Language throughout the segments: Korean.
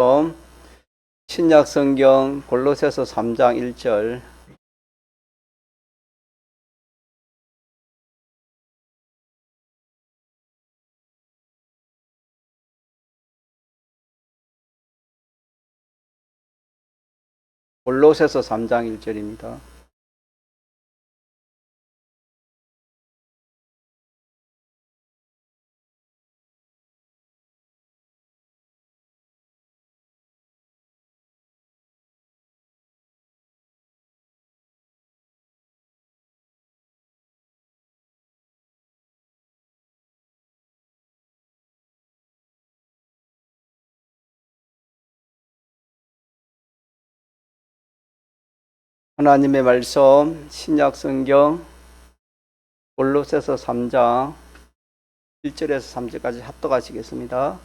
그럼 신약 성경 골로새서 3장 1절. 골로새서 3장 1절입니다. 하나님의 말씀 신약 성경 골로새서 3장 1절에서 3절까지 합독하시겠습니다.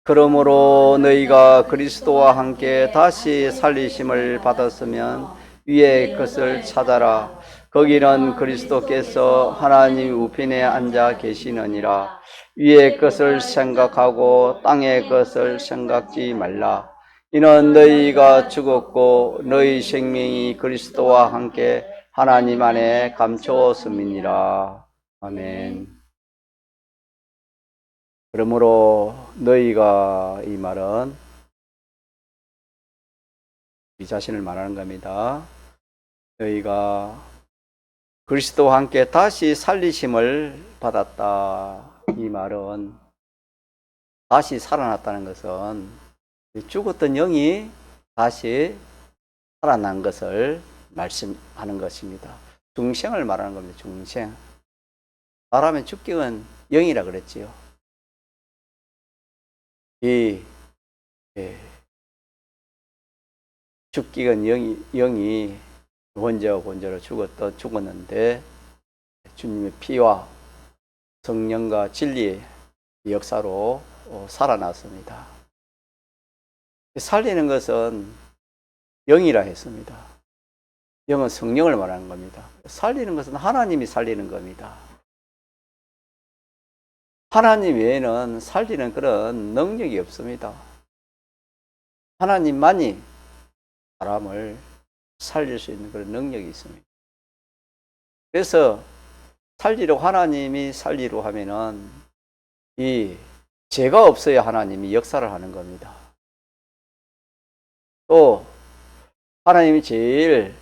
그러므로 너희가 그리스도와 함께 다시 살리심을 받았으면 위의 것을 찾아라. 거기는 그리스도께서 하나님 우편에 앉아 계시느니라. 위의 것을 생각하고 땅의 것을 생각지 말라. 이는 너희가 죽었고 너희 생명이 그리스도와 함께 하나님 안에 감추었음이니라. 아멘. 그러므로 너희가, 이 말은 우리 자신을 말하는 겁니다. 너희가 그리스도와 함께 다시 살리심을 받았다. 이 말은 다시 살아났다는 것은 죽었던 영이 다시 살아난 것을 말씀하는 것입니다. 중생을 말하는 겁니다. 중생. 말하면 죽기는 영이라 그랬지요. 죽기는 영이 원죄와 본죄로 죽었는데 주님의 피와 성령과 진리의 역사로 살아났습니다. 살리는 것은 영이라 했습니다. 영은 성령을 말하는 겁니다. 살리는 것은 하나님이 살리는 겁니다. 하나님 외에는 살리는 그런 능력이 없습니다. 하나님만이 사람을 살릴 수 있는 그런 능력이 있습니다. 그래서 하나님이 살리려 하면은 이 죄가 없어야 하나님이 역사를 하는 겁니다. 또 하나님이 제일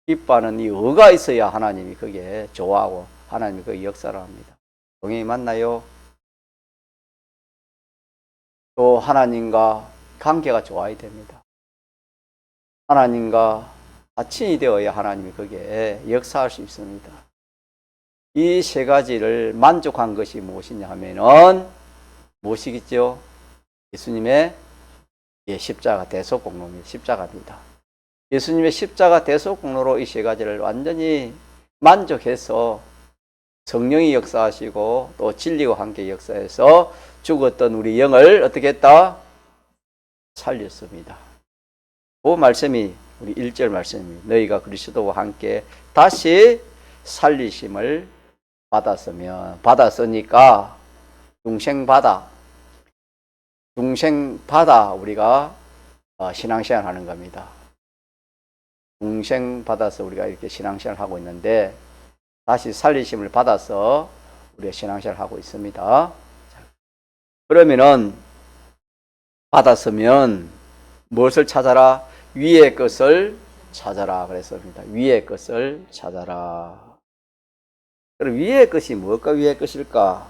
기뻐하는 이 의가 있어야 하나님이 그게 좋아하고 하나님이 그 역사를 합니다. 동행이 맞나요? 또 하나님과 관계가 좋아야 됩니다. 하나님과 친이 되어야 하나님이 거기에 역사할 수 있습니다. 이 세 가지를 만족한 것이 무엇이냐 하면은 무엇이겠죠? 예수님의 십자가 대속공로입니다. 십자가입니다. 예수님의 십자가 대속공로로 이 세 가지를 완전히 만족해서 성령이 역사하시고 또 진리와 함께 역사해서 죽었던 우리 영을 어떻게 했다? 살렸습니다. 그 말씀이 우리 1절 말씀입니다. 너희가 그리스도와 함께 다시 살리심을 받았으니까 중생받아 우리가 신앙생활 하는 겁니다. 중생받아서 우리가 이렇게 신앙생활 하고 있는데 다시 살리심을 받아서 우리가 신앙생활 하고 있습니다. 그러면은 받았으면 무엇을 찾아라? 위의 것을 찾아라 그랬습니다. 위의 것을 찾아라. 그럼 위의 것이 무엇과 위의 것일까?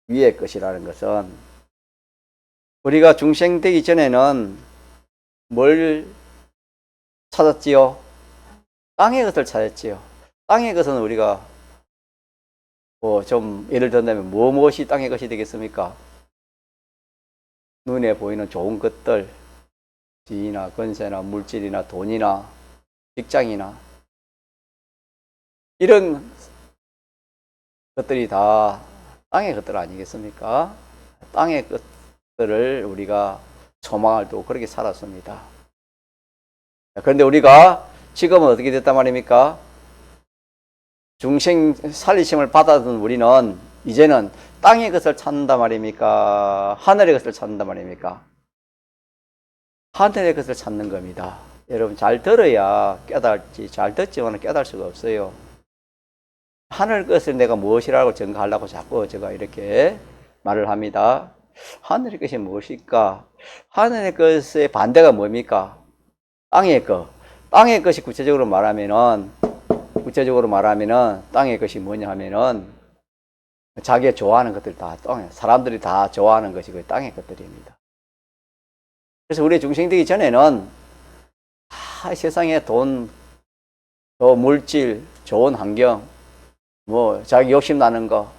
위의 것이라는 것은 우리가 중생되기 전에는 뭘 찾았지요? 땅의 것을 찾았지요. 땅의 것은 우리가 좀 예를 든다면 무엇이 땅의 것이 되겠습니까? 눈에 보이는 좋은 것들, 지위나 권세나 물질이나 돈이나 직장이나 이런 것들이 다 땅의 것들 아니겠습니까? 땅의 것들을 우리가 소망을 두고 그렇게 살았습니다. 그런데 우리가 지금은 어떻게 됐단 말입니까? 중생 살리심을 받았던 우리는 이제는 땅의 것을 찾는단 말입니까? 하늘의 것을 찾는단 말입니까? 하늘의 것을 찾는 겁니다. 여러분 잘 들어야 깨달지, 잘 듣지만 깨달을 수가 없어요. 하늘 것을 내가 무엇이라고 증거하려고 자꾸 제가 이렇게 말을 합니다. 하늘의 것이 무엇일까? 하늘의 것의 반대가 뭡니까? 땅의 것. 땅의 것이 구체적으로 말하면은 땅의 것이 뭐냐 하면은 자기가 좋아하는 것들 다 땅에, 사람들이 다 좋아하는 것이 그 땅의 것들입니다. 그래서 우리 중생되기 전에는 세상에 돈, 또 물질, 좋은 환경, 뭐 자기 욕심 나는 거,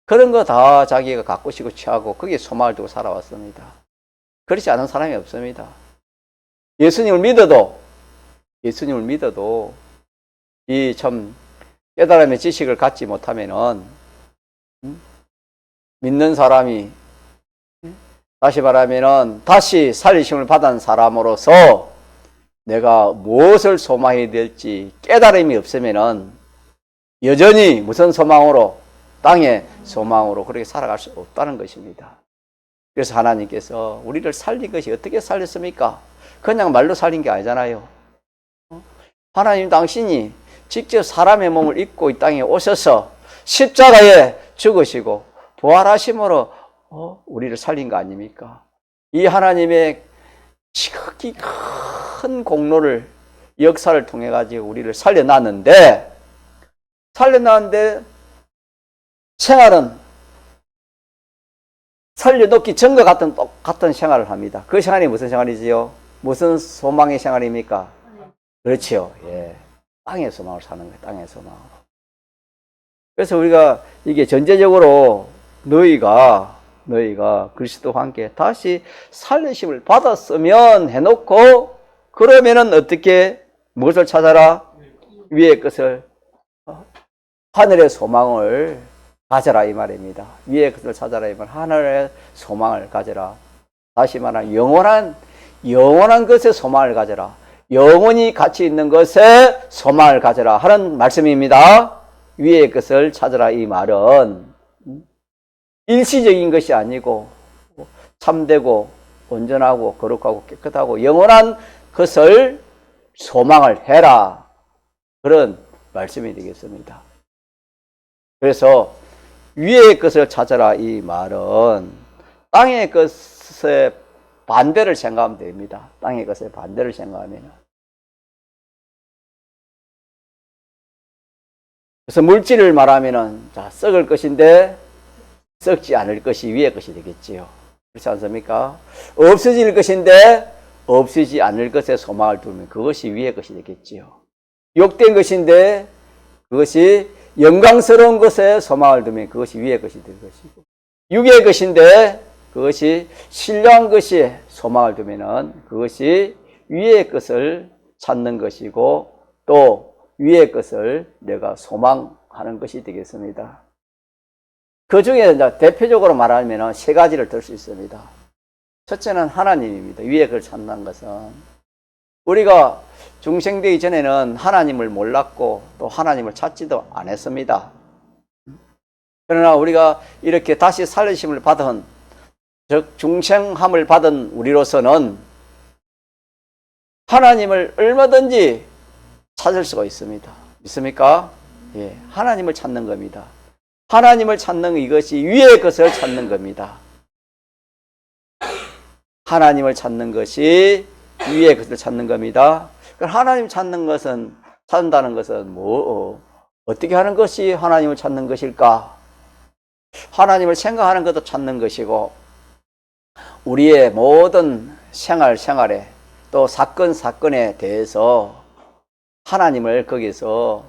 그런 거 다 자기가 갖고 싶고 취하고 거기에 소망을 두고 살아왔습니다. 그렇지 않은 사람이 없습니다. 예수님을 믿어도 이 참 깨달음의 지식을 갖지 못하면은 믿는 사람이, 다시 말하면은 다시 살리심을 받은 사람으로서 내가 무엇을 소망해야 될지 깨달음이 없으면은 여전히 무슨 소망으로? 땅의 소망으로 그렇게 살아갈 수 없다는 것입니다. 그래서 하나님께서 우리를 살린 것이 어떻게 살렸습니까? 그냥 말로 살린 게 아니잖아요. 하나님 당신이 직접 사람의 몸을 입고 이 땅에 오셔서 십자가에 죽으시고 부활하심으로 우리를 살린 거 아닙니까? 이 하나님의 지극히 큰 공로를, 역사를 통해 가지고 우리를 살려놨는데 생활은 살려놓기 전과 똑같은 생활을 합니다. 그 생활이 무슨 생활이지요? 무슨 소망의 생활입니까? 그렇지요. 예. 땅의 소망을 사는 거예요. 땅의 소망으로. 그래서 우리가 이게 전제적으로 너희가 그리스도와 함께 다시 살리심을 받았으면 해놓고, 그러면은 어떻게, 무엇을 찾아라? 위의 것을, 하늘의 소망을 가져라 이 말입니다. 위의 것을 찾아라 이 말. 하늘의 소망을 가져라. 다시 말하면 영원한 것에 소망을 가져라. 영원히 가치 있는 것에 소망을 가져라 하는 말씀입니다. 위의 것을 찾아라 이 말은 일시적인 것이 아니고 참되고 온전하고 거룩하고 깨끗하고 영원한 것을 소망을 해라, 그런 말씀이 되겠습니다. 그래서 위의 것을 찾아라 이 말은 땅의 것의 반대를 생각하면 됩니다. 땅의 것의 반대를 생각하면. 그래서 물질을 말하면은 썩을 것인데 썩지 않을 것이 위의 것이 되겠지요. 그렇지 않습니까? 없어질 것인데 없어지지 않을 것에 소망을 두면 그것이 위의 것이 되겠지요. 욕된 것인데 그것이 영광스러운 것에 소망을 두면 그것이 위의 것이 될 것이고, 육의 것인데 그것이 신령한 것에 소망을 두면은 그것이 위의 것을 찾는 것이고, 또 위의 것을 내가 소망하는 것이 되겠습니다. 그 중에 대표적으로 말하면 세 가지를 들 수 있습니다. 첫째는 하나님입니다. 위의 것을 찾는 것은, 우리가 중생되기 전에는 하나님을 몰랐고 또 하나님을 찾지도 않았습니다. 그러나 우리가 이렇게 다시 살리심을 받은, 즉 중생함을 받은 우리로서는 하나님을 얼마든지 찾을 수가 있습니다. 믿습니까? 예, 하나님을 찾는 겁니다. 하나님을 찾는 이것이 위의 것을 찾는 겁니다. 하나님을 찾는 것이 위의 것을 찾는 겁니다. 하나님 찾는다는 것은 어떻게 하는 것이 하나님을 찾는 것일까? 하나님을 생각하는 것도 찾는 것이고, 우리의 모든 생활에 또 사건에 대해서 하나님을 거기서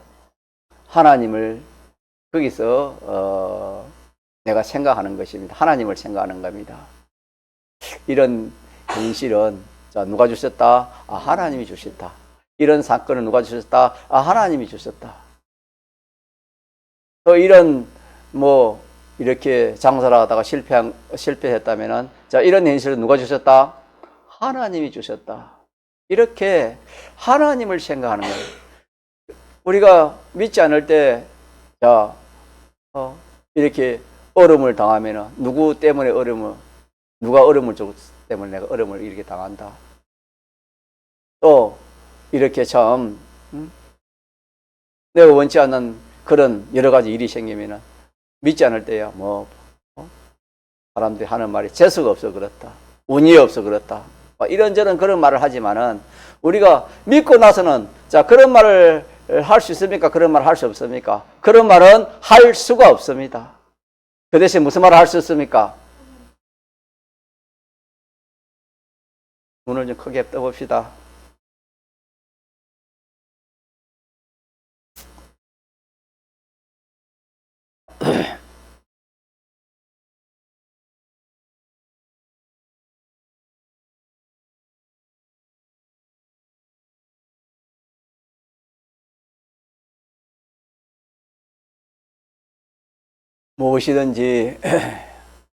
내가 생각하는 것입니다. 하나님을 생각하는 겁니다. 이런 현실은 누가 주셨다? 하나님이 주셨다. 이런 사건은 누가 주셨다? 하나님이 주셨다. 또 이런 이렇게 장사를 하다가 실패했다면은 이런 현실은 누가 주셨다? 하나님이 주셨다. 이렇게 하나님을 생각하는 거예요. 우리가 믿지 않을 때 이렇게 어려움을 당하면은 누가 어려움을 줬기 때문에 내가 어려움을 이렇게 당한다. 또 이렇게 참 내가 원치 않는 그런 여러 가지 일이 생기면은 믿지 않을 때야 뭐 사람들이 하는 말이 재수가 없어 그렇다, 운이 없어 그렇다, 이런저런 그런 말을 하지만은 우리가 믿고 나서는 자 그런 말을 할 수 있습니까? 그런 말을 할 수 없습니까? 그런 말은 할 수가 없습니다. 그 대신 무슨 말을 할 수 있습니까? 눈을 좀 크게 떠봅시다. 무엇이든지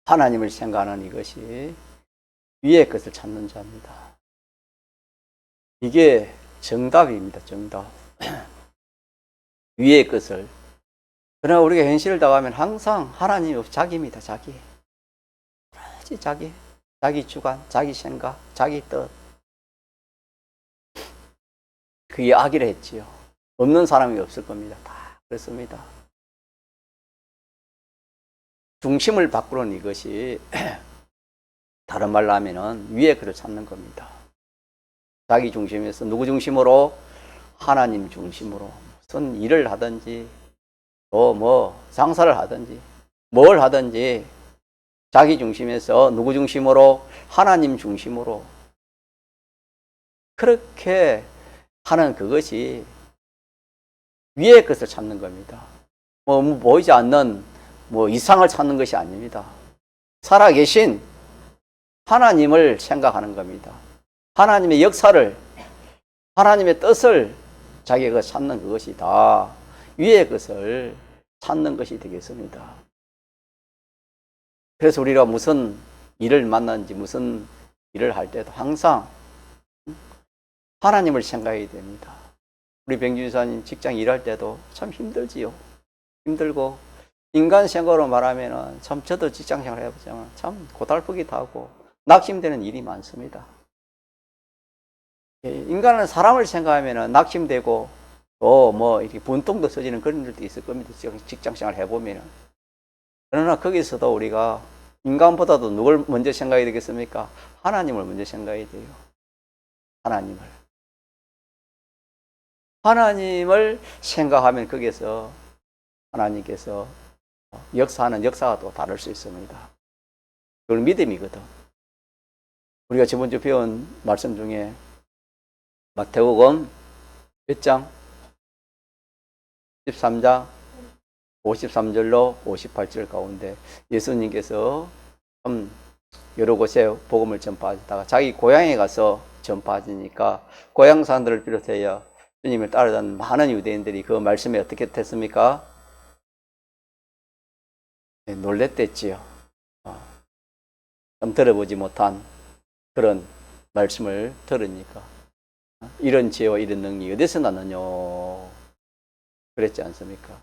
하나님을 생각하는 이것이 위의 것을 찾는 자입니다. 이게 정답입니다. 정답. 위의 것을. 그러나 우리가 현실을 당하면 항상 하나님이 없이 자기입니다. 자기. 자기 주관, 자기 생각, 자기 뜻. 그게 악이라 했지요. 없는 사람이 없을 겁니다. 다 그렇습니다. 중심을 바꾸는 이것이 다른 말로 하면은 위의 것을 찾는 겁니다. 자기 중심에서 누구 중심으로? 하나님 중심으로. 무슨 일을 하든지 또 뭐 장사를 하든지 뭘 하든지 자기 중심에서 누구 중심으로? 하나님 중심으로. 그렇게 하는 그것이 위의 것을 찾는 겁니다. 뭐 보이지 않는 뭐 이상을 찾는 것이 아닙니다. 살아계신 하나님을 생각하는 겁니다. 하나님의 역사를, 하나님의 뜻을 자기가 찾는 그것이 다 위의 것을 찾는 것이 되겠습니다. 그래서 우리가 무슨 일을 만나는지 무슨 일을 할 때도 항상 하나님을 생각해야 됩니다. 우리 병주사님 직장 일할 때도 참 힘들지요. 힘들고 인간 생각으로 말하면 참 저도 직장 생활 해보자면 참 고달프기도 하고 낙심되는 일이 많습니다. 인간은 사람을 생각하면 낙심되고 또 뭐 이렇게 분통도 써지는 그런 일도 있을 겁니다. 직장 생활 해보면. 그러나 거기서도 우리가 인간보다도 누굴 먼저 생각해야 되겠습니까? 하나님을 먼저 생각해야 돼요. 하나님을 생각하면 거기서 하나님께서 역사하는 역사가 또 다를 수 있습니다. 그건 믿음이거든. 우리가 저번 주 배운 말씀 중에 마태복음 몇 장? 13장 53절로 58절 가운데 예수님께서 여러 곳에 복음을 전파하다가 자기 고향에 가서 전파하시니까 고향 사람들을 비롯하여 주님을 따르던 많은 유대인들이 그 말씀에 어떻게 됐습니까? 놀랬댔지요. 좀 들어보지 못한 그런 말씀을 들으니까 이런 지혜와 이런 능력이 어디서 났느냐 그랬지 않습니까?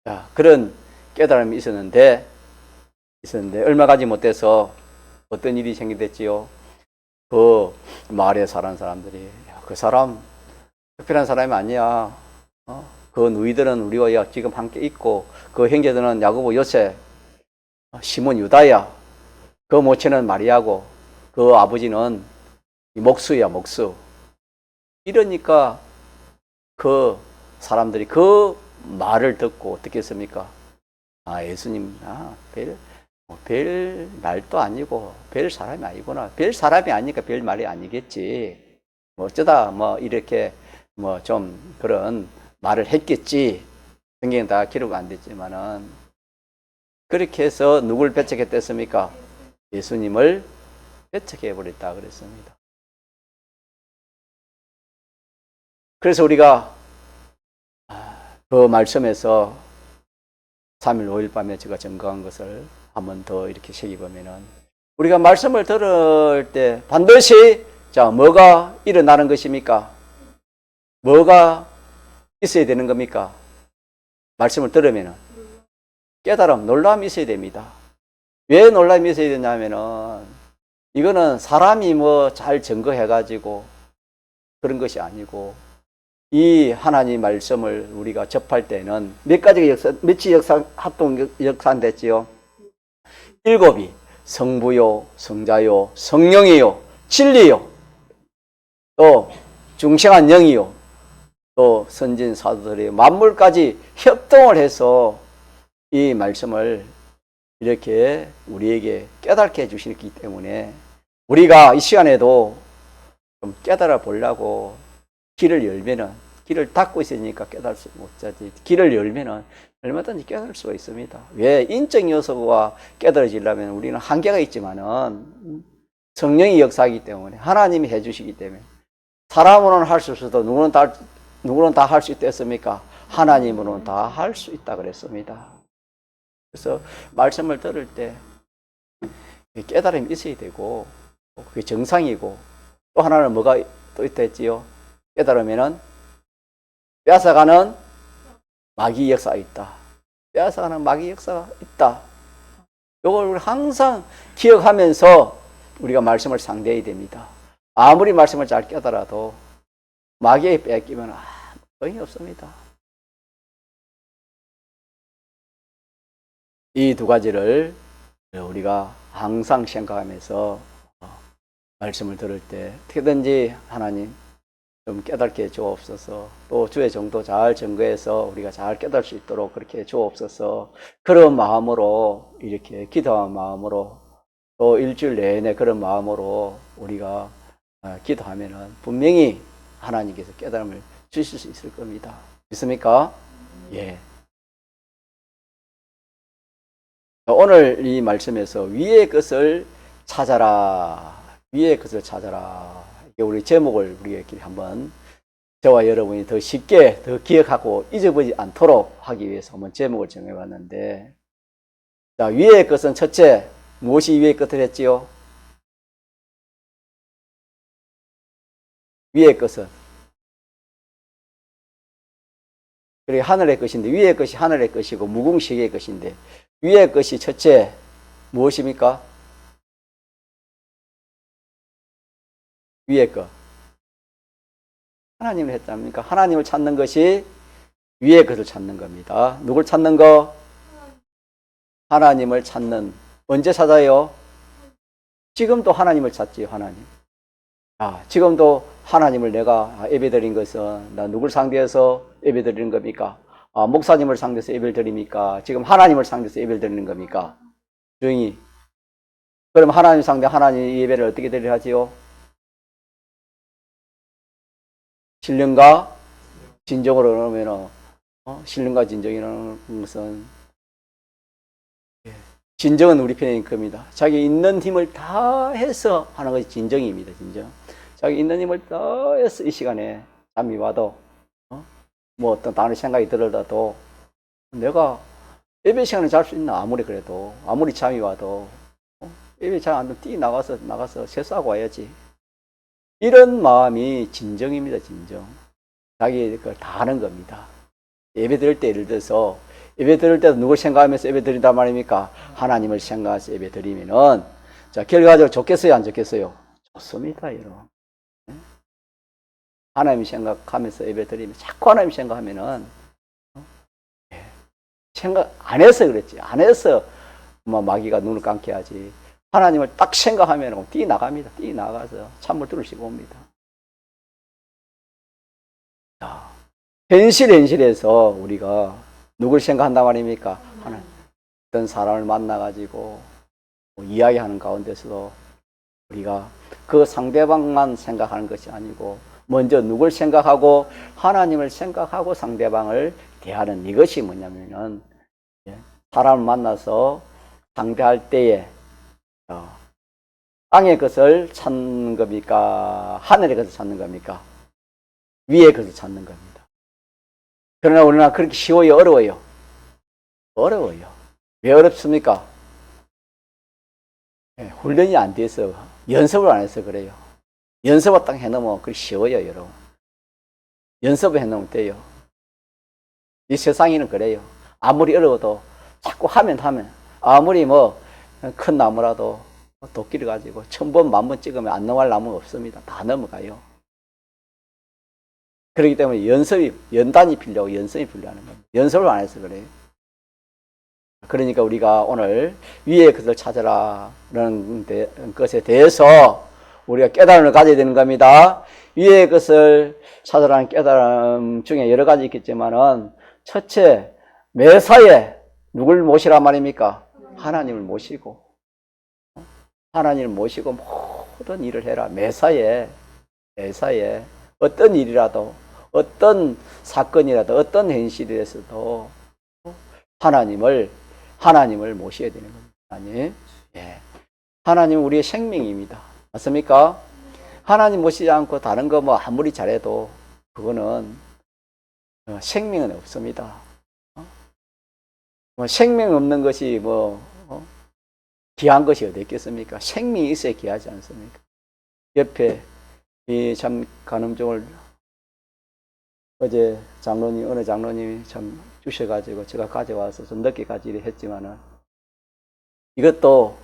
자, 그런 깨달음이 있었는데 얼마 가지 못해서 어떤 일이 생기됐지요? 그 마을에 사는 사람들이 그 사람 특별한 사람이 아니야. 그 누이들은 우리와 지금 함께 있고 그 형제들은 야고보, 요셉, 시몬, 유다야. 그 모친은 마리아고 그 아버지는 목수야, 목수. 이러니까 그 사람들이 그 말을 듣고 어떻게 했습니까? 예수님, 별 말도 아니고 별 사람이 아니구나. 별 사람이 아니니까 별 말이 아니겠지. 뭐 어쩌다 뭐 이렇게 뭐 좀 그런 말을 했겠지. 성경에 다 기록 안 됐지만은 그렇게 해서 누굴 배척했댔습니까? 예수님을 배척해버렸다 그랬습니다. 그래서 우리가 그 말씀에서 3일 5일 밤에 제가 증거한 것을 한번 더 이렇게 새기보면은 우리가 말씀을 들을 때 반드시 자 뭐가 일어나는 것입니까? 뭐가 있어야 되는 겁니까? 말씀을 들으면은 깨달음, 놀람이 있어야 됩니다. 왜 놀람이 있어야 되냐면은 이거는 사람이 뭐 잘 증거해가지고 그런 것이 아니고, 이 하나님 말씀을 우리가 접할 때는 몇 가지 몇치 합동 역사됐지요? 7이 성부요, 성자요, 성령이요, 진리요, 또 중생한 영이요, 또 선진 사도들이 만물까지 협동을 해서 이 말씀을 이렇게 우리에게 깨닫게 해주시기 때문에 우리가 이 시간에도 좀 깨달아 보려고 길을 열면은, 길을 닫고 있으니까 깨달을 수 못하지, 길을 열면은 얼마든지 깨달을 수가 있습니다. 왜? 인적 요소가 깨달아지려면 우리는 한계가 있지만은 성령이 역사하기 때문에, 하나님이 해주시기 때문에, 사람으로는 할 수 없어도 누구는 다 할 수 있다 했습니까? 하나님으로는 다 할 수 있다 그랬습니다. 그래서 말씀을 들을 때 깨달음이 있어야 되고, 그게 정상이고, 또 하나는 뭐가 또 있다 했지요? 깨달으면은 뺏어가는 마귀 역사가 있다. 뺏어가는 마귀 역사가 있다. 이걸 우리 항상 기억하면서 우리가 말씀을 상대해야 됩니다. 아무리 말씀을 잘 깨달아도 마귀에 뺏기면 소용이 없습니다. 이 두 가지를 우리가 항상 생각하면서 말씀을 들을 때 어떻게든지 하나님 좀 깨닫게 주옵소서. 또 주의 정도 잘 증거해서 우리가 잘 깨달을 수 있도록 그렇게 주옵소서. 그런 마음으로, 이렇게 기도한 마음으로, 또 일주일 내내 그런 마음으로 우리가 기도하면은 분명히 하나님께서 깨달음을 주실 수 있을 겁니다. 믿습니까? 예. 오늘 이 말씀에서 위의 것을 찾아라. 위의 것을 찾아라. 우리 제목을 우리가 한번, 저와 여러분이 더 쉽게 더 기억하고 잊어버리지 않도록 하기 위해서 한번 제목을 정해봤는데, 자, 위의 것은 첫째, 무엇이 위의 것을 했지요? 위의 것은, 그리고 하늘의 것인데, 위의 것이 하늘의 것이고 무궁시의 것인데, 위의 것이 첫째 무엇입니까? 위의 것, 하나님을 했답니까? 하나님을 찾는 것이 위의 것을 찾는 겁니다. 누굴 찾는 거? 하나님을 찾는. 언제 찾아요? 지금도 하나님을 찾지요. 하나님. 지금도 하나님을 내가 예배드린 것은 나 누굴 상대해서 예배드리는 겁니까? 목사님을 상대해서 예배를 드립니까? 지금 하나님을 상대해서 예배를 드리는 겁니까? 조용히. 그럼 하나님 상대 하나님 예배를 어떻게 드리려 하지요? 신령과 진정으로 그러면은, 신령과 진정이라는 것은, 진정은 우리 편인 겁니다. 자기 있는 힘을 다해서 하는 것이 진정입니다. 진정. 자기 있는 힘을 다해서 이 시간에 잠이 와도, 뭐 어떤 다른 생각이 들어도 내가 예배 시간에 잘 수 있나? 아무리 그래도, 아무리 잠이 와도 예배 잘 안 되면 나가서 세수하고 와야지. 이런 마음이 진정입니다. 진정. 자기 걸 다 하는 겁니다. 예배 드릴 때, 예를 들어서 예배 드릴 때도 누굴 생각하면서 예배 드린단 말입니까? 하나님을 생각해서 예배 드리면은, 자, 결과적으로 좋겠어요? 안 좋겠어요? 좋습니다, 여러분. 하나님 생각하면서 예배 드리면, 자꾸 하나님 생각하면은, 생각 안 해서 그랬지. 안 해서 마귀가 눈을 감게 하지. 하나님을 딱 생각하면 뛰어나갑니다. 뛰어나가서 찬물 들으시고 옵니다. 자, 현실에서 우리가 누굴 생각한단 말입니까? 하나님. 어떤 사람을 만나가지고 이야기하는 가운데서도 우리가 그 상대방만 생각하는 것이 아니고 먼저 누굴 생각하고 하나님을 생각하고 상대방을 대하는, 이것이 뭐냐면은, 사람을 만나서 상대할 때에 땅의 것을 찾는 겁니까? 하늘의 것을 찾는 겁니까? 위의 것을 찾는 겁니다. 그러나 우리나라 그렇게 쉬워요? 어려워요? 어려워요. 왜 어렵습니까? 훈련이 안 돼서, 연습을 안 해서 그래요. 연습을 딱 해놓으면 그게 쉬워요, 여러분. 연습을 해놓으면 돼요. 이 세상에는 그래요. 아무리 어려워도 자꾸 하면, 아무리 큰 나무라도 도끼를 가지고 1000번, 10,000번 찍으면 안 넘어갈 나무가 없습니다. 다 넘어가요. 그렇기 때문에 연단이 필요하고 연습이 필요하는 겁니다. 연습을 안 해서 그래요. 그러니까 우리가 오늘 위의 것을 찾으라는 것에 대해서 우리가 깨달음을 가져야 되는 겁니다. 위의 것을 찾으라는 깨달음 중에 여러 가지 있겠지만은, 첫째, 매사에 누굴 모시란 말입니까? 하나님을 모시고, 하나님을 모시고 모든 일을 해라. 매사에 어떤 일이라도, 어떤 사건이라도, 어떤 현실에서도 하나님을 모셔야 되는 겁니다. 아니, 예. 하나님은 우리의 생명입니다. 맞습니까? 하나님 모시지 않고 다른 거 뭐 아무리 잘해도 그거는 생명은 없습니다. 생명 없는 것이 귀한 것이 어디 있겠습니까? 생명이 있어야 귀하지 않습니까? 옆에 이 참 간음종을 어제 어느 장로님이 참 주셔가지고 제가 가져와서 좀 늦게 가지려 했지만은, 이것도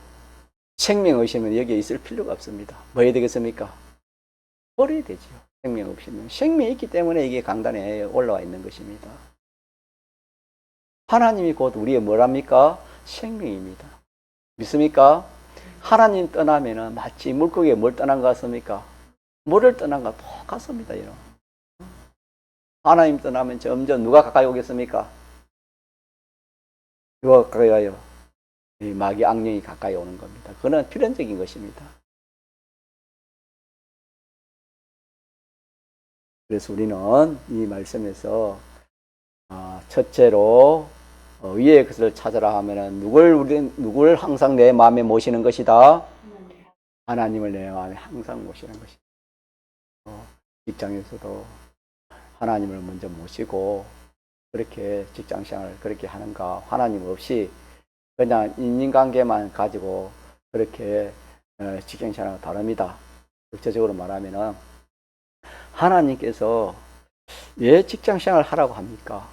생명 없이면 여기에 있을 필요가 없습니다. 뭐 해야 되겠습니까? 버려야 되죠. 생명 없이면. 생명이 있기 때문에 이게 강단에 올라와 있는 것입니다. 하나님이 곧 우리의 뭐랍니까? 생명입니다. 믿습니까? 하나님 떠나면은 마치 물고기에 뭘 떠난 것 같습니까? 물을 떠난 것 똑같습니다. 여러분. 하나님 떠나면 점점 누가 가까이 오겠습니까? 누가 가까이 와요? 이 마귀 악령이 가까이 오는 겁니다. 그건 필연적인 것입니다. 그래서 우리는 이 말씀에서 첫째로 위의 것을 찾으라 하면은 누굴 항상 내 마음에 모시는 것이다? 하나님을 내 마음에 항상 모시는 것이다. 직장에서도 하나님을 먼저 모시고 그렇게 직장생활을 그렇게 하는가? 하나님 없이 그냥 인간관계만 가지고 그렇게 직장생활과 다릅니다. 구체적으로 말하면은 하나님께서 왜 직장생활을 하라고 합니까?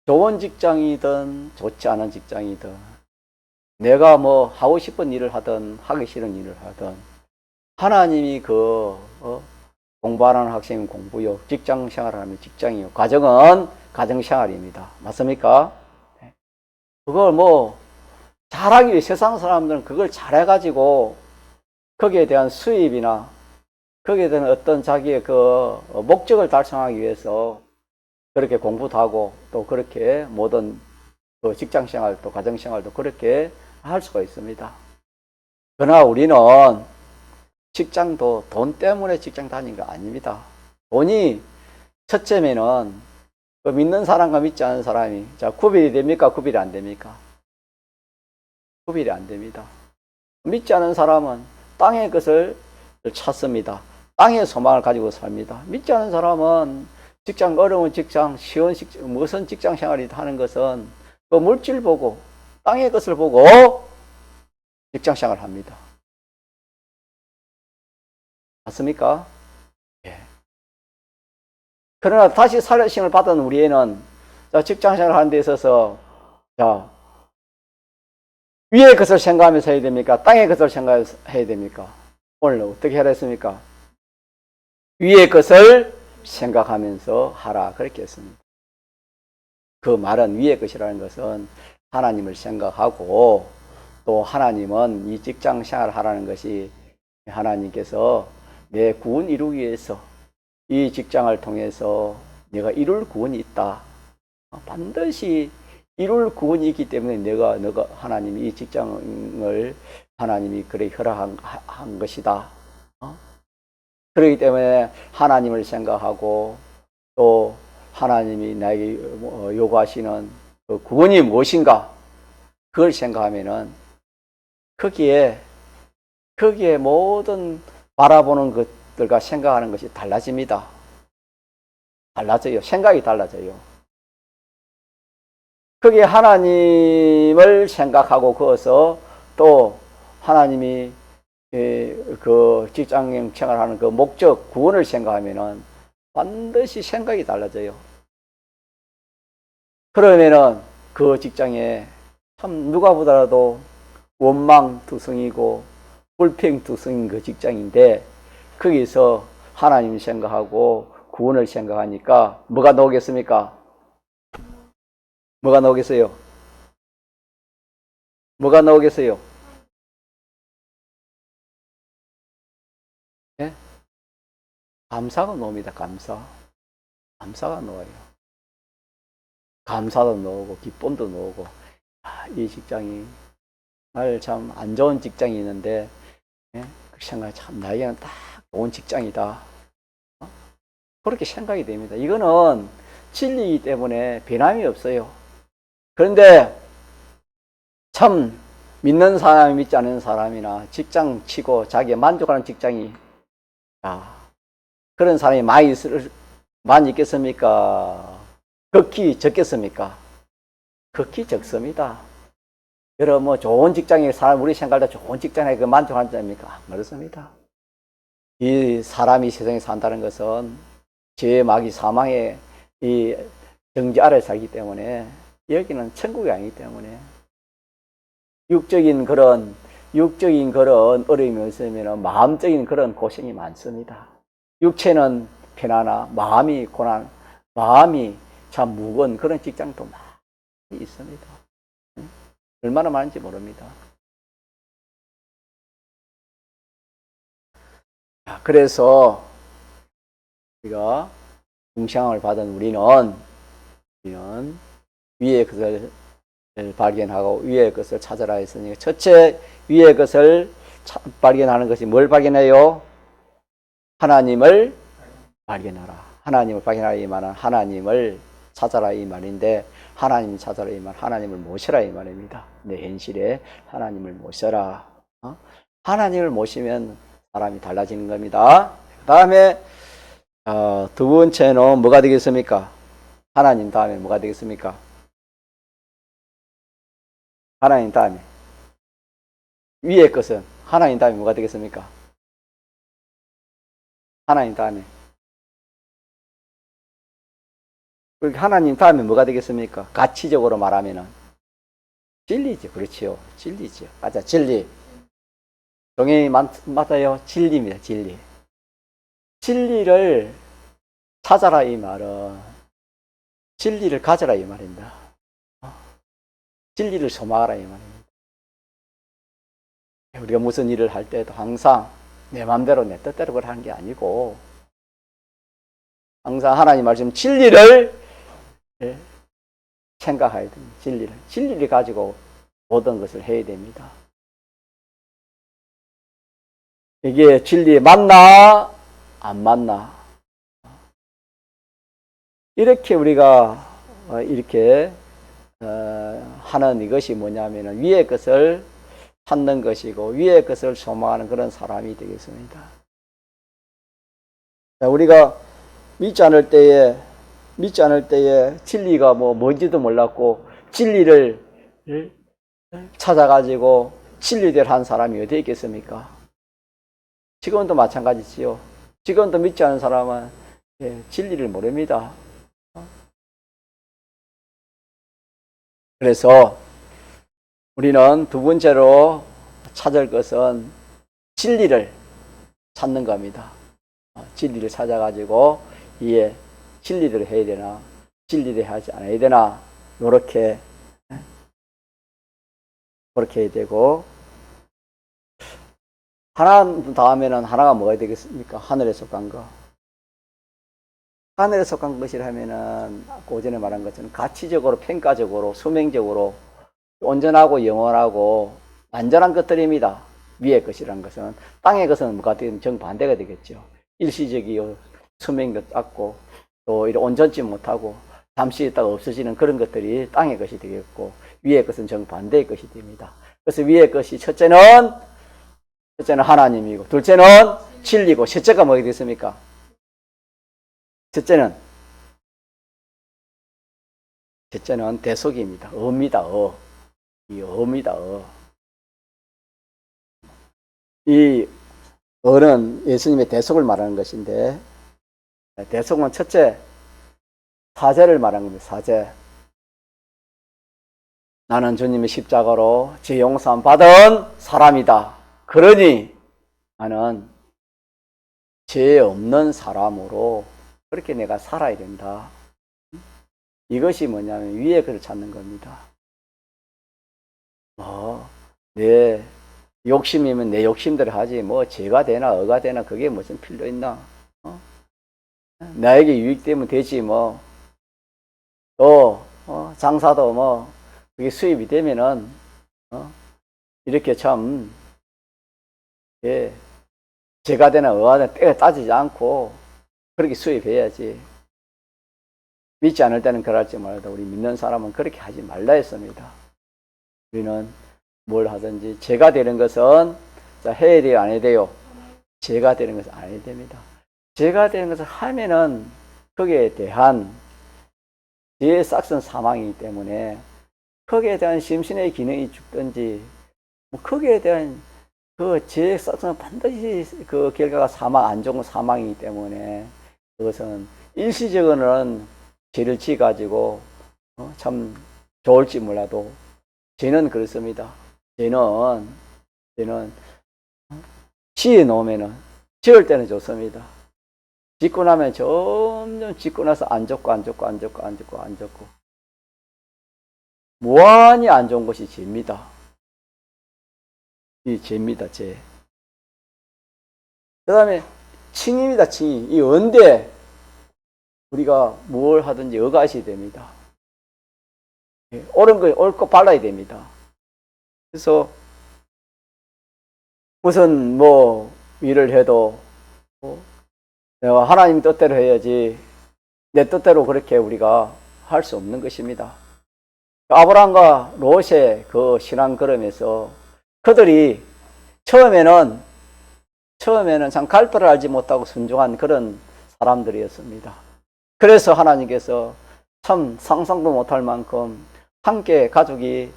좋은 직장이든 좋지 않은 직장이든 내가 뭐 하고 싶은 일을 하든 하기 싫은 일을 하든 하나님이 공부하는 학생은 공부요, 직장생활을 하면 직장이요, 가정은 가정생활입니다. 맞습니까? 그걸 잘하기 위해 세상 사람들은 그걸 잘해가지고 거기에 대한 수입이나 거기에 대한 어떤 자기의 목적을 달성하기 위해서 그렇게 공부도 하고 또 그렇게 모든 직장생활 또 가정생활도 그렇게 할 수가 있습니다. 그러나 우리는 직장도 돈 때문에 직장 다니는 거 아닙니다. 돈이 첫째면은 믿는 사람과 믿지 않는 사람이 구별이 됩니까? 구별이 안 됩니까? 구별이 안 됩니다. 믿지 않는 사람은 땅의 것을 찾습니다. 땅의 소망을 가지고 삽니다. 믿지 않는 사람은 어려운 직장, 쉬운 직장, 무슨 직장 생활이 하는 것은 물질 보고 땅의 것을 보고 직장 생활을 합니다. 맞습니까? 예. 그러나 다시 살려심을 받은 우리에는 직장 생활을 하는 데 있어서 위의 것을 생각하면서 해야 됩니까? 땅의 것을 생각해서 해야 됩니까? 오늘 어떻게 하라 했습니까? 위의 것을 생각하면서 하라 그렇게 했습니다. 그 말은 위의 것이라는 것은 하나님을 생각하고 또 하나님은 이 직장 생활을 하라는 것이 하나님께서 내 구원 이루기 위해서 이 직장을 통해서 내가 이룰 구원이 있다. 반드시 이룰 구원이 있기 때문에 내가 하나님이 이 직장을 하나님이 그래 허락한 것이다. 그렇기 때문에 하나님을 생각하고 또 하나님이 나에게 요구하시는 그 구원이 무엇인가 그걸 생각하면은 거기에 모든 바라보는 것들과 생각하는 것이 달라집니다. 달라져요. 생각이 달라져요. 거기에 하나님을 생각하고 거기서 또 하나님이 그 직장 생활하는 그 목적, 구원을 생각하면은 반드시 생각이 달라져요. 그러면은 그 직장에 참 누가 보더라도 원망투성이고 불평투성인 그 직장인데 거기서 하나님 생각하고 구원을 생각하니까 뭐가 나오겠습니까? 뭐가 나오겠어요? 뭐가 나오겠어요? 네? 감사가 나옵니다. 감사가 나와요. 감사도 나오고 기쁨도 나오고 이 직장이 날 참 안 좋은 직장이 있는데 그 생각이 참 나에게는 딱 좋은 직장이다. 그렇게 생각이 됩니다. 이거는 진리이기 때문에 변함이 없어요. 그런데 참 믿는 사람이 믿지 않는 사람이나 직장 치고 자기가 만족하는 직장이 그런 사람이 많이 있겠습니까? 극히 적겠습니까? 극히 적습니다. 여러분 뭐 좋은 직장에 사람 우리 생각할 때 좋은 직장에 그 만족하는 자입니까? 그렇습니다. 이 사람이 세상에 산다는 것은 죄 마귀 사망의 이 정지 아래 살기 때문에 여기는 천국이 아니기 때문에 육적인 그런 어려움이 있으면 마음적인 그런 고생이 많습니다. 육체는 편하나 마음이 고난, 마음이 참 무거운 그런 직장도 많이 있습니다. 얼마나 많은지 모릅니다. 그래서 우리가 궁상을 받은 우리는 위의 것을 발견하고 위의 것을 찾아라 했으니까 첫째 위의 것을 발견하는 것이 뭘 발견해요? 하나님을 발견하라. 하나님을 발견하라 이 말은 하나님을 찾아라 이 말인데 하나님 찾아라 이 말, 하나님을 모셔라 이 말입니다. 내 현실에 하나님을 모셔라. 하나님을 모시면 사람이 달라지는 겁니다. 그 다음에 두 번째는 뭐가 되겠습니까? 하나님 다음에 뭐가 되겠습니까? 하나님 다음에 위의 것은 하나님 다음에 뭐가 되겠습니까? 하나님 다음에 하나님 다음에 뭐가 되겠습니까? 가치적으로 말하면은 진리죠. 그렇지요. 진리죠. 맞아, 진리. 동행이 맞아요. 진리입니다. 진리. 진리를 찾아라 이 말은 진리를 가져라 이 말입니다. 진리를 소망하라 이 말입니다. 우리가 무슨 일을 할 때도 항상 내 마음대로 내 뜻대로 그걸 하는 게 아니고 항상 하나님 말씀 진리를 생각해야 됩니다. 진리를 가지고 모든 것을 해야 됩니다. 이게 진리 맞나 안 맞나 이렇게 우리가 이렇게 하는 이것이 뭐냐면은 위의 것을 찾는 것이고 위의 것을 소망하는 그런 사람이 되겠습니다. 우리가 믿지 않을 때에 진리가 뭔지도 몰랐고 진리를 찾아가지고 진리대로 한 사람이 어디 있겠습니까? 지금도 마찬가지지요. 지금도 믿지 않은 사람은 진리를 모릅니다. 그래서 우리는 두 번째로 찾을 것은 진리를 찾는 겁니다. 진리를 찾아가지고 이에 진리를 해야 되나 진리를 하지 않아야 되나 그렇게 해야 되고 하나 다음에는 하나가 뭐가 되겠습니까? 하늘에 속한 거. 하늘에 속한 것이라면은 오전에 말한 것처럼 가치적으로 평가적으로 수명적으로 온전하고 영원하고 완전한 것들입니다. 위의 것이라는 것은 땅의 것은 뭐가 되면 정반대가 되겠죠. 일시적이요 수명도 짧고 또 온전치 못하고 잠시 있다가 없어지는 그런 것들이 땅의 것이 되겠고 위의 것은 정반대의 것이 됩니다. 그래서 위의 것이 첫째는 하나님이고 둘째는 진리고 셋째가 뭐가 되겠습니까? 셋째는 대속입니다. 어입니다. 이 어입니다. 이 어는 예수님의 대속을 말하는 것인데 대속은 첫째 사죄를 말하는 겁니다. 사죄. 나는 주님의 십자가로 죄 용서함 받은 사람이다. 그러니 나는 죄 없는 사람으로 그렇게 내가 살아야 된다. 이것이 뭐냐면 위의 것을 찾는 겁니다. 내 욕심이면 내 욕심대로 하지 뭐 죄가 되나 어가 되나 그게 무슨 필요 있나? 나에게 유익되면 되지 뭐. 또 장사도 뭐 그게 수입이 되면은 이렇게 참 죄가 되나 어가 되나 때가 따지지 않고 그렇게 수입해야지. 믿지 않을 때는 그럴지 몰라도 우리 믿는 사람은 그렇게 하지 말라 했습니다. 우리는 뭘 하든지 죄가 되는 것은 해야 돼요 안 해야 돼요? 죄가 되는 것은 안 해야 됩니다. 죄가 되는 것을 하면은 거기에 대한 죄의 싹은 사망이기 때문에 거기에 대한 심신의 기능이 죽든지 뭐 거기에 대한 그 죄의 싹은 반드시 그 결과가 사망 안 좋은 사망이기 때문에 그것은 일시적으로는 죄를 지어 가지고 참 좋을지 몰라도 죄는 그렇습니다. 죄는 지어 놓으면은 지을 때는 좋습니다. 짓고 나면 점점 짓고 나서 안 좋고 무한히 안 좋은 것이 죄입니다. 이 죄입니다. 죄. 그 다음에 칭입니다. 칭이. 이 언제 우리가 뭘 하든지 어가셔야 됩니다. 옳은 거 옳고 발라야 됩니다. 그래서 무슨 뭐 일을 해도 내가 하나님 뜻대로 해야지 내 뜻대로 그렇게 우리가 할 수 없는 것입니다. 아브라함과 롯의 그 신앙 걸음에서 그들이 처음에는 참 갈 바를 알지 못하고 순종한 그런 사람들이었습니다. 그래서 하나님께서 참 상상도 못할 만큼 함께 가족이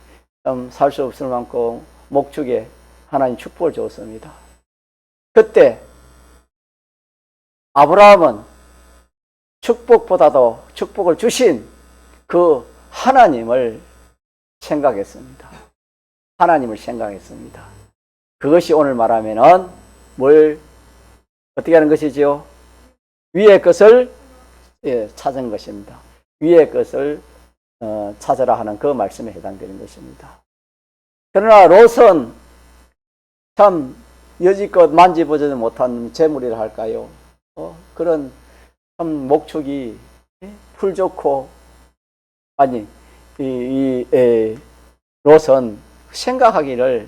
살 수 없을 만큼 목축에 하나님 축복을 주었습니다. 그때 아브라함은 축복보다도 축복을 주신 그 하나님을 생각했습니다. 하나님을 생각했습니다. 그것이 오늘 말하면은 뭘 어떻게 하는 것이지요? 위의 것을 찾은 것입니다. 위의 것을 찾으라 하는 그 말씀에 해당되는 것입니다. 그러나 롯은 참 여지껏 만지보지도 못한 재물이라 할까요? 그런 참 목축이 풀 좋고 아니 롯은 생각하기를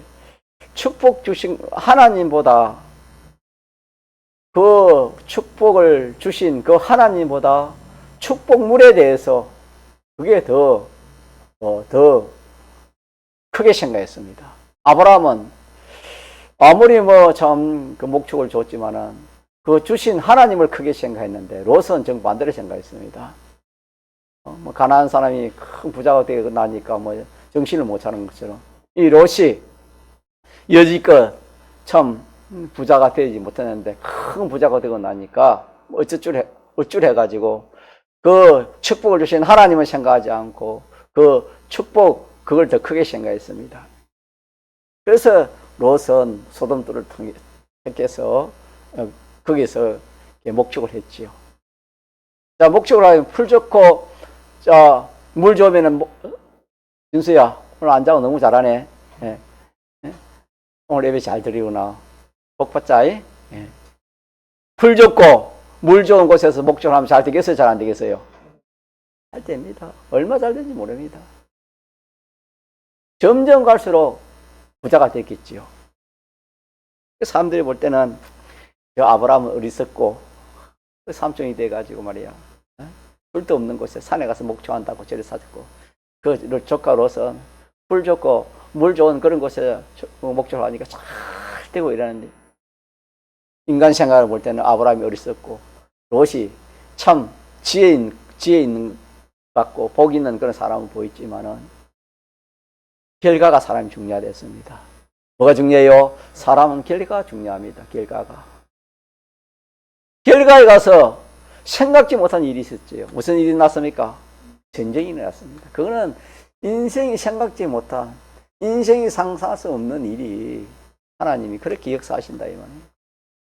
축복 주신 하나님보다 그 축복을 주신 그 하나님보다 축복물에 대해서 그게 더 크게 생각했습니다. 아브라함은 아무리 뭐 참 그 목축을 줬지만은 그 주신 하나님을 크게 생각했는데 롯은 정반대로 생각했습니다. 뭐 가난한 사람이 큰 부자가 되고 나니까 뭐 정신을 못 차리는 것처럼 이 롯이 여지껏 참 부자가 되지 못했는데 큰 부자가 되고 나니까 어쩔 해가지고 그 축복을 주신 하나님을 생각하지 않고 그 축복 그걸 더 크게 생각했습니다. 그래서 롯은 소돔들을 택해서 거기서 목축을 했지요. 자, 목축을 하면 풀 좋고 자, 물 좋으면은 윤수야 오늘 안 자고 너무 잘하네. 예. 예? 오늘 예배 잘 드리구나. 복 받자. 예. 풀 좋고 물 좋은 곳에서 목축을 하면 잘 되겠어요? 잘 안 되겠어요? 잘 됩니다. 얼마 잘 되는지 모릅니다. 점점 갈수록 부자가 됐겠지요. 사람들이 볼 때는 아브라함은 어리석고 삼촌이 돼가지고 말이야. 풀도 없는 곳에 산에 가서 목축한다고 죄를 사줬고 그 조카로서는 풀 좋고 물 좋은 그런 곳에 목축을 하니까 잘 되고 이러는데 인간 생각을 볼 때는 아브라함이 어리석고 롯이 참 지혜 있는 것 같고 복 있는 그런 사람은 보이지만은 결과가 사람이 중요하댔습니다. 뭐가 중요해요? 사람은 결과가 중요합니다. 결과에 가서 생각지 못한 일이 있었죠. 무슨 일이 났습니까? 전쟁이 일어났습니다. 그거는 인생이 생각지 못한, 인생이 상상할 수 없는 일이 하나님이 그렇게 역사하신다 이 말이에요.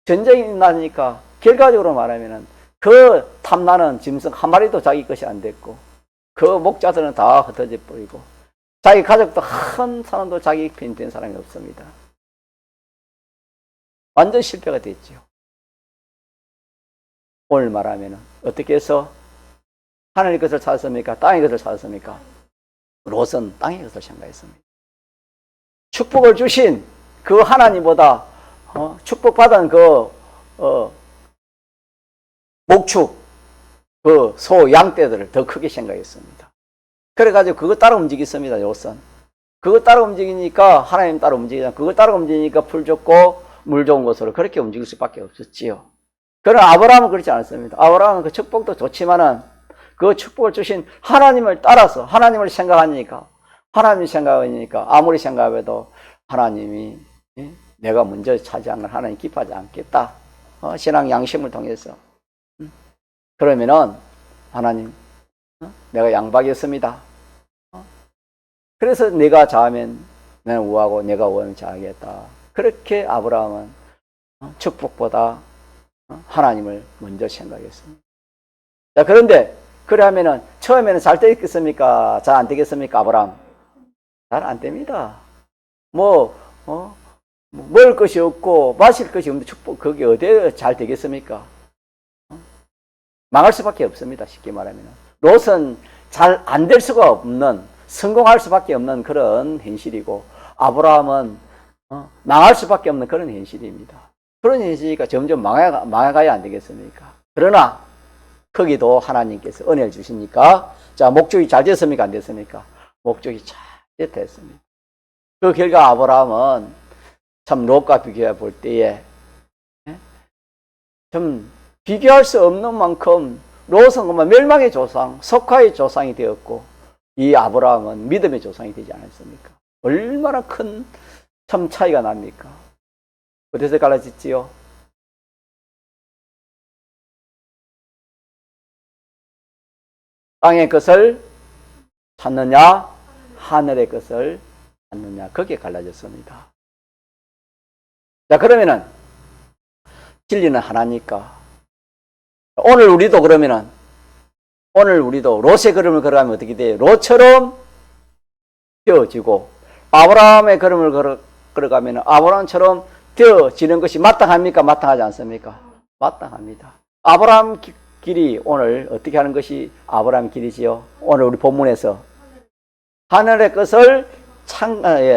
전쟁이 나니까 결과적으로 말하면은 그 탐나는 짐승 한 마리도 자기 것이 안 됐고, 그 목자들은 다 흩어져 버리고, 자기 가족도 한 사람도 자기 편이 된 사람이 없습니다. 완전 실패가 됐죠. 오늘 말하면은 어떻게 해서 하늘의 것을 찾았습니까? 땅의 것을 찾았습니까? 롯은 땅의 것을 생각했습니다. 축복을 주신 그 하나님보다 축복받은 그 목축, 그 소, 양떼들을 더 크게 생각했습니다. 그래가지고 그거 따라 움직였습니다. 롯은. 그거 따라 움직이니까 하나님 따라 움직이잖아요. 그거 따라 움직이니까 풀 좋고 물 좋은 곳으로 그렇게 움직일 수밖에 없었지요. 그러나 아브라함은 그렇지 않습니다. 아브라함은 그 축복도 좋지만은 그 축복을 주신 하나님을 따라서 하나님을 생각하니까, 하나님 생각하니까 아무리 생각해도 하나님이 내가 먼저 차지한 걸 하나님 기뻐하지 않겠다. 신앙 양심을 통해서. 그러면은 하나님, 내가 양박이었습니다. 그래서 내가 자하면 나는 우하고 내가 우하면 자하겠다. 그렇게 아브라함은 축복보다 하나님을 먼저 생각했습니다. 자, 그런데 그래 하면은 처음에는 잘 되겠습니까? 잘 안 되겠습니까? 아브라함 잘 안 됩니다. 먹을 것이 없고 마실 것이 없는데 축복 그게 어디에 잘 되겠습니까? 망할 수밖에 없습니다. 쉽게 말하면 롯은 잘 안 될 수가 없는, 성공할 수밖에 없는 그런 현실이고, 아브라함은 망할 수밖에 없는 그런 현실입니다. 그런 현실이니까 점점 망해가야 안 되겠습니까? 그러나 거기도 하나님께서 은혜를 주시니까, 자, 목적이 잘 됐습니까? 안 됐습니까? 목적이 잘 됐습니다. 그 결과 아브라함은 참 롯과 비교해 볼 때에 좀 비교할 수 없는 만큼 롯은 정말 멸망의 조상, 석화의 조상이 되었고, 이 아브라함은 믿음의 조상이 되지 않았습니까? 얼마나 큰 참 차이가 납니까? 어디서 갈라졌지요? 땅의 것을 찾느냐, 하늘의 것을 찾느냐, 거기에 갈라졌습니다. 자, 그러면은 진리는 하나니까 오늘 우리도 롯의 걸음을 걸어가면 어떻게 돼요? 롯처럼 되어지고, 아브라함의 걸음을 걸어가면 아브라함처럼 되어지는 것이 마땅합니까? 마땅하지 않습니까? 마땅합니다. 아브라함 길이 오늘 어떻게 하는 것이 아브라함 길이지요? 오늘 우리 본문에서 하늘의 것을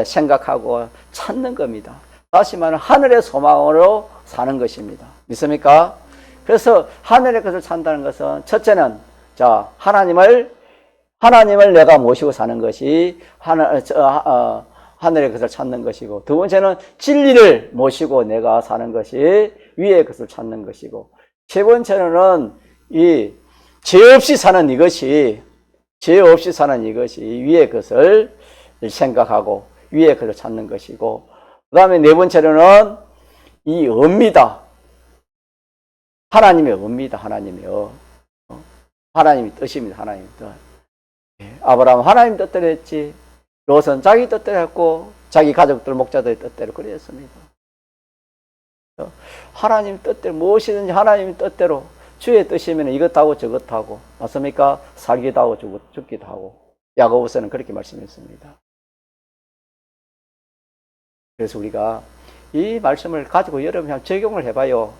생각하고 찾는 겁니다. 다시 말하면 하늘의 소망으로 사는 것입니다. 믿습니까? 그래서 하늘의 것을 찾는다는 것은 첫째는, 자, 하나님을 내가 모시고 사는 것이 하늘의 것을 찾는 것이고, 두 번째는 진리를 모시고 내가 사는 것이 위의 것을 찾는 것이고, 세 번째는 이 죄 없이 사는 이것이 위의 것을 생각하고 위의 것을 찾는 것이고, 그 다음에 네 번째로는 이 의입니다. 하나님의 의입니다. 하나님의 뜻입니다. 하나님의 뜻. 아브라함은 하나님 뜻대로 했지, 롯은 자기 뜻대로 했고, 자기 가족들, 목자들의 뜻대로 그랬습니다. 하나님 뜻대로, 무엇이든지 하나님 뜻대로, 주의 뜻이면 이것 하고 저것 하고, 맞습니까? 살기도 하고 죽기도 하고. 야고보서는 그렇게 말씀했습니다. 그래서 우리가 이 말씀을 가지고 여러분이 한번 적용을 해봐요.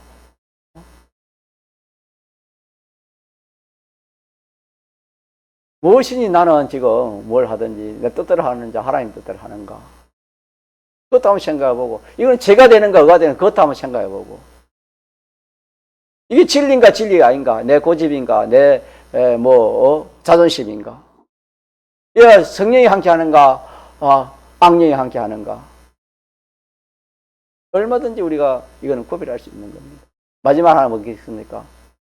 무엇이니 나는 지금 뭘 하든지 내 뜻대로 하는지 하나님 뜻대로 하는가, 그것도 한번 생각해보고, 이건 제가 되는가 의가 되는가 그것도 한번 생각해보고, 이게 진리인가 진리가 아닌가, 내 고집인가 내 자존심인가, 성령이 함께 하는가 악령이 함께 하는가, 얼마든지 우리가 이거는 구별할 수 있는 겁니다. 마지막 하나 뭐겠습니까?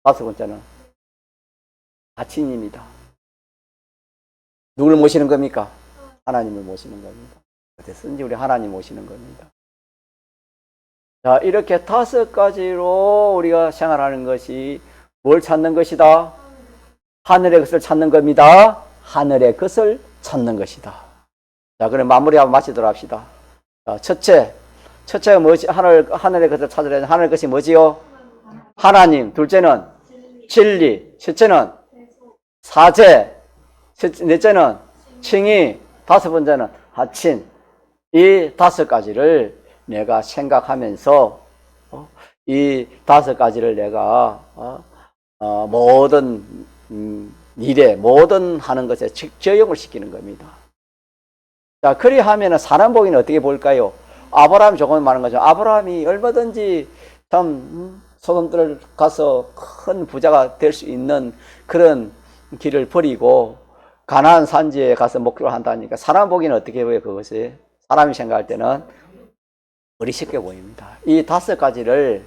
다섯 번째는 가치입니다. 누구를 모시는 겁니까? 하나님을 모시는 겁니다. 어땠든지 우리 하나님 모시는 겁니다. 자, 이렇게 다섯 가지로 우리가 생활하는 것이 뭘 찾는 것이다? 하늘의 것을 찾는 겁니다. 하늘의 것을 찾는 것이다. 자, 그럼 마무리하고 마치도록 합시다. 자, 첫째가 뭐지? 하늘의 것을 찾으려 하늘의 것이 뭐지요? 하나님. 둘째는 진리. 셋째는 사제. 넷째는 칭의. 다섯 번째는 하친. 이 다섯 가지를 내가 생각하면서 이 다섯 가지를 내가 모든 일에 모든 하는 것에 적용을 시키는 겁니다. 자, 그리하면 사람 보기는 어떻게 볼까요? 아브라함이 조금 말한 거죠. 아브라함이 얼마든지 참 소돔들을 가서 큰 부자가 될 수 있는 그런 길을 버리고 가나안 산지에 가서 목표를 한다니까 사람 보기는 어떻게 보여요? 그것이 사람이 생각할 때는 어리석게 보입니다. 이 다섯 가지를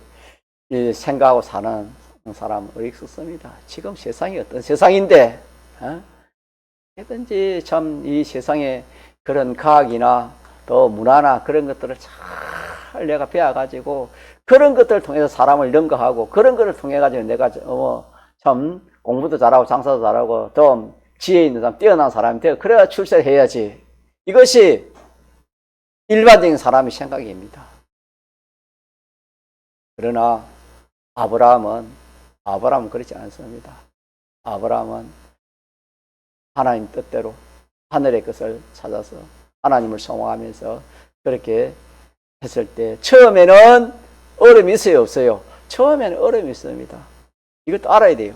생각하고 사는 사람은 어리석습니다. 지금 세상이 어떤 세상인데 뭐든지 참 이 세상에 그런 과학이나 또 문화나 그런 것들을 잘 내가 배워가지고 그런 것들을 통해서 사람을 능가하고 그런 것을 통해가지고 내가 참 공부도 잘하고 장사도 잘하고 좀 지혜 있는 사람, 뛰어난 사람이 되어 그래야 출세를 해야지. 이것이 일반적인 사람의 생각입니다. 그러나 아브라함은 그렇지 않습니다. 아브라함은 하나님 뜻대로 하늘의 것을 찾아서 하나님을 소망하면서 그렇게 했을 때 처음에는 어려움이 있어요, 없어요? 처음에는 어려움이 있습니다. 이것도 알아야 돼요.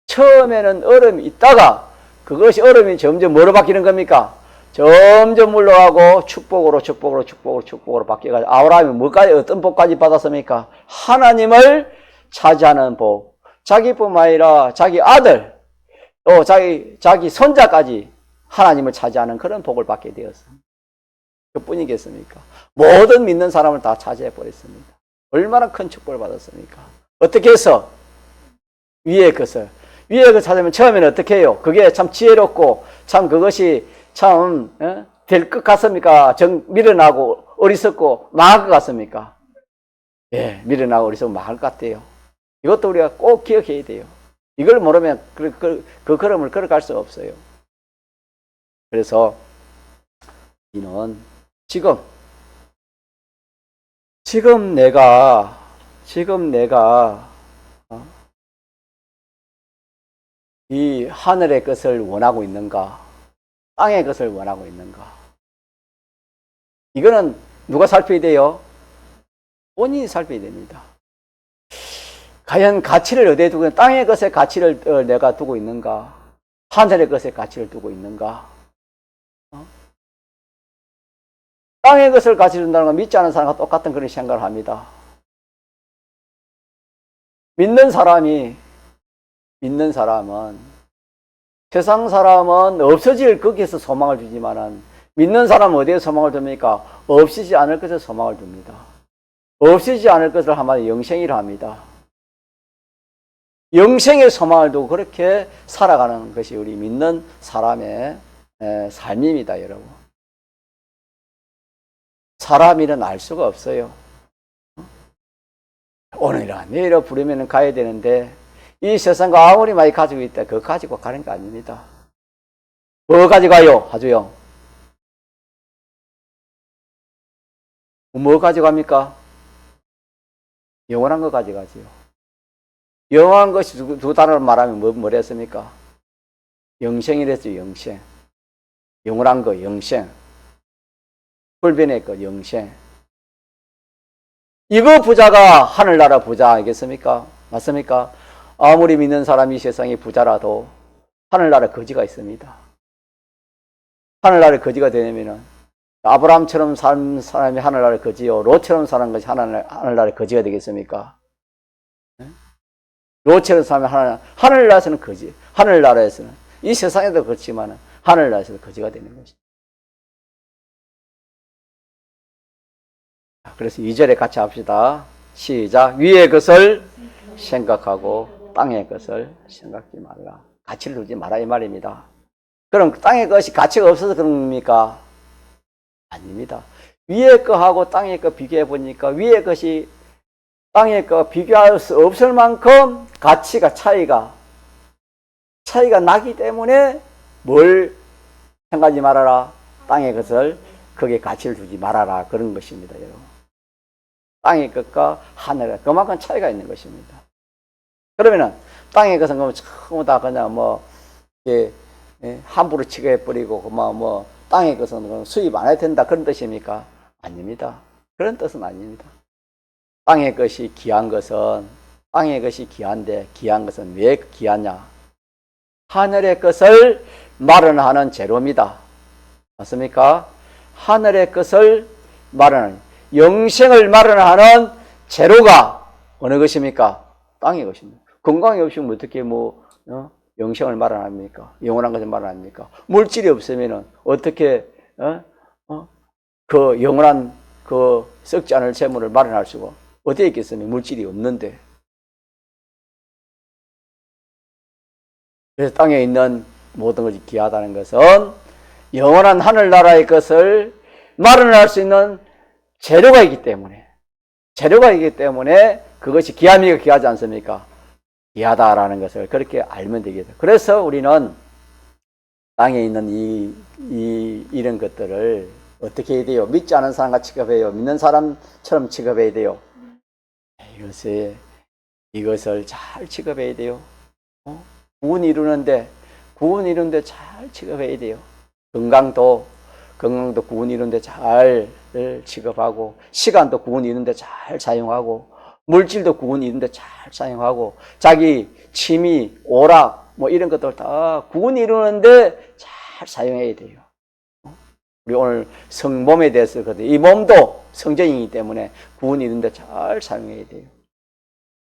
처음에는 어려움이 있다가 그것이 어려움이 점점 뭐로 바뀌는 겁니까? 점점 물러가고 축복으로 바뀌어가지고 아브라함이 뭐까지 어떤 복까지 받았습니까? 하나님을 차지하는 복. 자기뿐만 아니라 자기 아들 또 자기 손자까지 하나님을 차지하는 그런 복을 받게 되었습니다. 그뿐이겠습니까? 모든 믿는 사람을 다 차지해 버렸습니다. 얼마나 큰 축복을 받았습니까? 어떻게 해서? 위의 것을 찾으면 처음에는 어떻게 해요? 그게 참 지혜롭고 참 그것이 참 될 것 같습니까? 미련하고 어리석고 망할 것 같습니까? 예, 미련하고 어리석고 망할 것 같아요. 이것도 우리가 꼭 기억해야 돼요. 이걸 모르면 그 걸음을 걸어갈 수 없어요. 그래서 이는 지금 내가 이 하늘의 것을 원하고 있는가? 땅의 것을 원하고 있는가? 이거는 누가 살펴야 돼요? 본인이 살펴야 됩니다. 과연 가치를 어디에 두고 있는가? 땅의 것에 가치를 내가 두고 있는가? 하늘의 것에 가치를 두고 있는가? 땅의 것을 가치를 둔다는 건 믿지 않는 사람과 똑같은 그런 생각을 합니다. 믿는 사람은 세상 사람은 없어질 거기에서 소망을 두지만은 믿는 사람은 어디에 소망을 둡니까? 없어지지 않을 것에 소망을 둡니다. 없어지지 않을 것을 한마디로 영생이라 합니다. 영생의 소망을 두고 그렇게 살아가는 것이 우리 믿는 사람의 삶입니다, 여러분. 사람 일은 알 수가 없어요. 오늘이라 내일이라 부르면 가야 되는데 이 세상과 아무리 많이 가지고 있다 그거 가지고 가는 거 아닙니다. 뭐 가져가요? 하주영. 뭐 가져갑니까? 영원한 거 가져가지요. 영원한 것이 두 단어로 말하면 뭐라 했습니까? 영생이랬죠. 영생. 영원한 거 영생. 불변의 것 영생. 이거 부자가 하늘나라 부자 아니겠습니까? 맞습니까? 아무리 믿는 사람이 세상에 부자라도 하늘나라 거지가 있습니다. 하늘나라 거지가 되려면은 아브라함처럼 산 사람이 하늘나라 거지요. 롯처럼 사는 것이 하늘나라 거지가 되겠습니까? 롯처럼 사면 하늘나라에서는 거지. 하늘나라에서는 이 세상에도 그렇지만 하늘나라에서도 거지가 되는 것이죠. 그래서 2절에 같이 합시다. 시작. 위의 것을 생각하고 땅의 것을 생각하지 말라. 가치를 두지 마라 이 말입니다. 그럼 땅의 것이 가치가 없어서 그럽니까? 아닙니다. 위의 것하고 땅의 것 비교해 보니까 위의 것이 땅의 것 비교할 수 없을 만큼 가치가 차이가 차이가 나기 때문에 뭘 생각하지 말아라. 땅의 것을 거기에 가치를 두지 말아라. 그런 것입니다, 여러분. 땅의 것과 하늘의 것, 그만큼 차이가 있는 것입니다. 그러면은 땅의 것은 그러면 전부 다 그냥 뭐 함부로 취급해버리고 그만 뭐 땅의 것은 수입 안 해도 된다 그런 뜻입니까? 아닙니다. 그런 뜻은 아닙니다. 땅의 것이 귀한 것은 땅의 것이 귀한데 귀한 것은 왜 귀하냐? 하늘의 것을 마련하는 재료입니다. 맞습니까? 하늘의 것을 마련하는 영생을 마련하는 재료가 어느 것입니까? 땅의 것입니다. 건강이 없으면 어떻게 영생을 마련합니까? 영원한 것을 마련합니까? 물질이 없으면 어떻게 그 영원한 그 썩지 않을 재물을 마련할 수가 어디에 있겠습니까? 물질이 없는데. 그래서 땅에 있는 모든 것이 귀하다는 것은 영원한 하늘나라의 것을 마련할 수 있는 재료가 있기 때문에 그것이 귀함이가 귀하지 않습니까? 귀하다라는 것을 그렇게 알면 되겠다. 그래서 우리는 땅에 있는 이런 것들을 어떻게 해야 돼요? 믿지 않은 사람과 취급해요? 믿는 사람처럼 취급해야 돼요? 이것을 잘 취급해야 돼요. 구원 이루는데 잘 취급해야 돼요. 건강도 구원 이루는데 잘 취급하고, 시간도 구원 이루는데 잘 사용하고, 물질도 구원 이루는데 잘 사용하고, 자기 취미, 오락 이런 것들 다 구원 이루는데 잘 사용해야 돼요. 우리 오늘 성몸에 대해서 이 몸도 성전이기 때문에 구원 이루는데 잘 사용해야 돼요.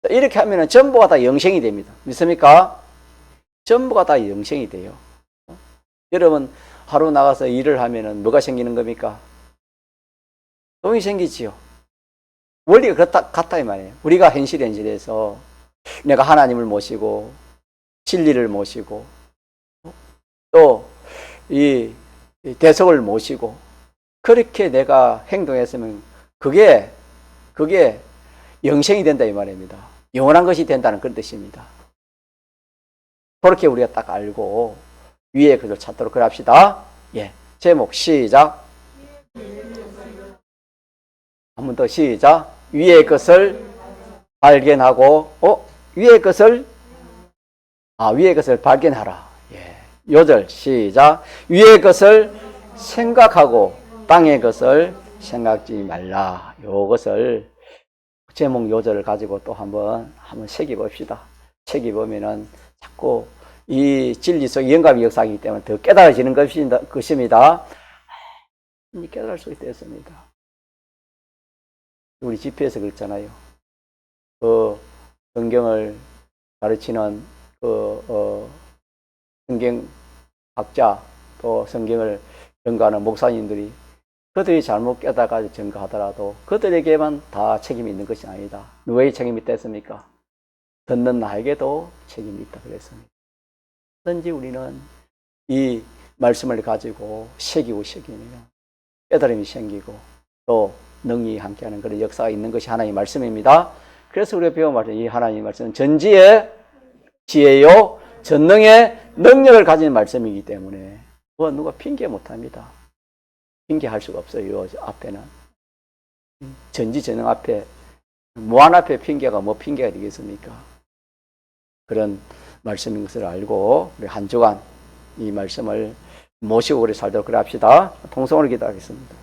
이렇게 하면 전부가 다 영생이 됩니다. 믿습니까? 전부가 다 영생이 돼요. 여러분 하루 나가서 일을 하면은 뭐가 생기는 겁니까? 돈이 생기지요. 원리가 같다 이 말이에요. 우리가 현실에서 내가 하나님을 모시고 진리를 모시고 또 이 대속을 모시고 그렇게 내가 행동했으면 그게 영생이 된다 이 말입니다. 영원한 것이 된다는 그런 뜻입니다. 그렇게 우리가 딱 알고 위의 것을 찾도록 합시다. 제목 시작. 한 번 더 시작. 위의 것을 발견하고 위의 것을 발견하라. 요절 시작. 위의 것을 생각하고 땅의 것을 생각지 말라. 요것을 제목 요절을 가지고 또 한번 새겨 봅시다. 새겨 보면은 자꾸 이 진리 속에 영감이 역사하기 때문에 더 깨달아지는 것입니다. 깨달을 수 있습니다. 우리 집회에서 그랬잖아요. 성경을 가르치는 성경학자 또 성경을 전가하는 목사님들이 그들이 잘못 깨달아가지고 전가하더라도 그들에게만 다 책임이 있는 것이 아니다. 누구에게 책임이 있겠습니까? 듣는 나에게도 책임이 있다 그랬습니다. 언제든지 우리는 이 말씀을 가지고 새기면 깨달음이 생기고 또 능히 함께하는 그런 역사가 있는 것이 하나님의 말씀입니다. 그래서 우리가 배운 말씀, 이 하나님의 말씀은 전지의 지혜요 전능의 능력을 가진 말씀이기 때문에 누가 핑계 못합니다. 핑계할 수가 없어요. 앞에는 전지전능 앞에 무한 앞에 핑계가 핑계가 되겠습니까? 그런 말씀인 것을 알고 우리 한 주간 이 말씀을 모시고 우리 살도록 그래 합시다. 통성으로 기도하겠습니다.